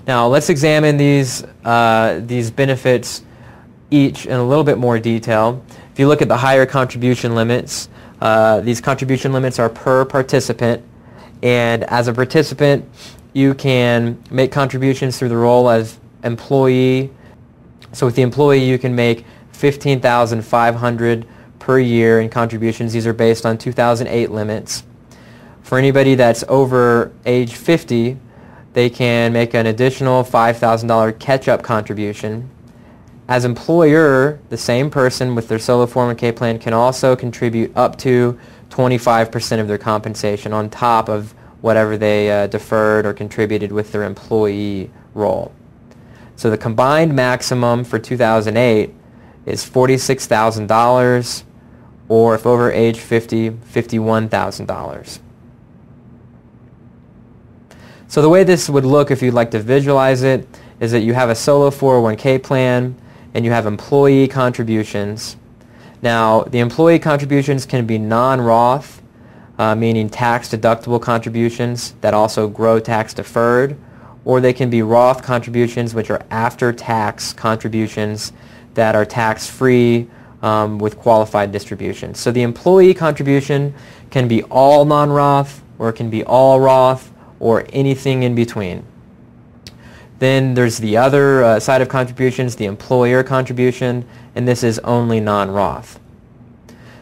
Now let's examine these benefits each in a little bit more detail. If you look at the higher contribution limits, these contribution limits are per participant, and as a participant you can make contributions through the role as employee. So with the employee you can make $15,500 per year in contributions. These are based on 2008 limits. For anybody that's over age 50, they can make an additional $5,000 catch-up contribution. As employer, the same person with their solo 401k plan can also contribute up to 25% of their compensation on top of whatever they deferred or contributed with their employee role. So the combined maximum for 2008 is $46,000, or if over age 50, $51,000. So the way this would look, if you'd like to visualize it, is that you have a solo 401k plan and you have employee contributions. Now, the employee contributions can be non-Roth, meaning tax-deductible contributions that also grow tax-deferred, or they can be Roth contributions, which are after-tax contributions that are tax-free with qualified distributions. So the employee contribution can be all non-Roth, or it can be all Roth, or anything in between. Then there's the other side of contributions, the employer contribution, and this is only non-Roth.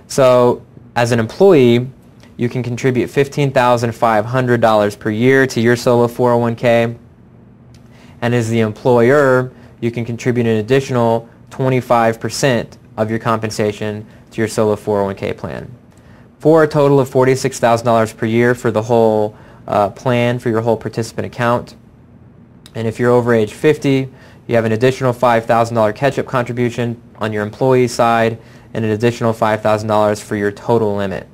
So as an employee, you can contribute $15,500 per year to your solo 401k, and as the employer, you can contribute an additional 25% of your compensation to your solo 401k plan, for a total of $46,000 per year for the whole plan, for your whole participant account. And if you're over age 50, you have an additional $5,000 catch-up contribution on your employee side and an additional $5,000 for your total limit.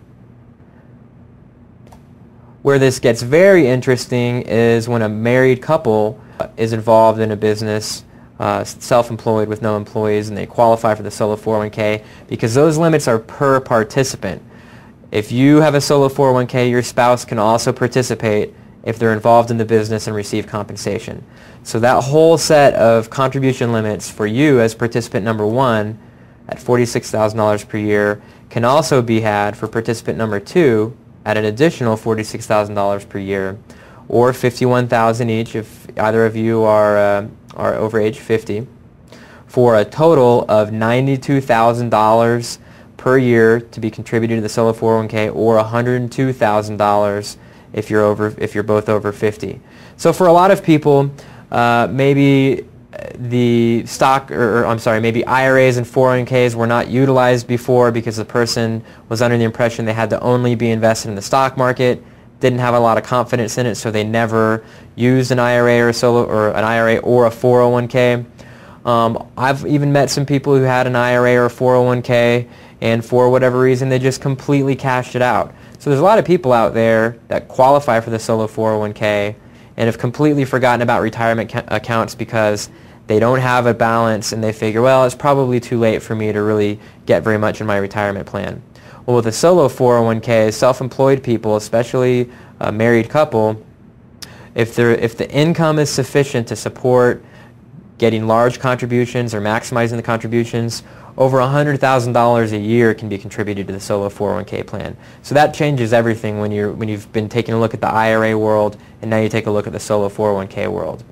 Where this gets very interesting is when a married couple is involved in a business, self-employed with no employees, and they qualify for the solo 401k, because those limits are per participant. If you have a solo 401k, your spouse can also participate if they're involved in the business and receive compensation. So that whole set of contribution limits for you as participant number one at $46,000 per year can also be had for participant number two at an additional $46,000 per year, or $51,000 each if either of you are over age 50, for a total of $92,000 per year to be contributed to the solo 401k, or $102,000 if you're both over 50. So for a lot of people, maybe the stock, maybe IRAs and 401ks were not utilized before because the person was under the impression they had to only be invested in the stock market, didn't have a lot of confidence in it, so they never used an IRA or an IRA or a 401k. I've even met some people who had an IRA or a 401k, and for whatever reason they just completely cashed it out. So there's a lot of people out there that qualify for the solo 401k and have completely forgotten about retirement accounts because they don't have a balance, and they figure, well, it's probably too late for me to really get very much in my retirement plan. Well, with a solo 401k, self-employed people, especially a married couple, if the income is sufficient to support getting large contributions or maximizing the contributions, over $100,000 a year can be contributed to the solo 401k plan. So that changes everything when you've been taking a look at the IRA world, and now you take a look at the solo 401k world.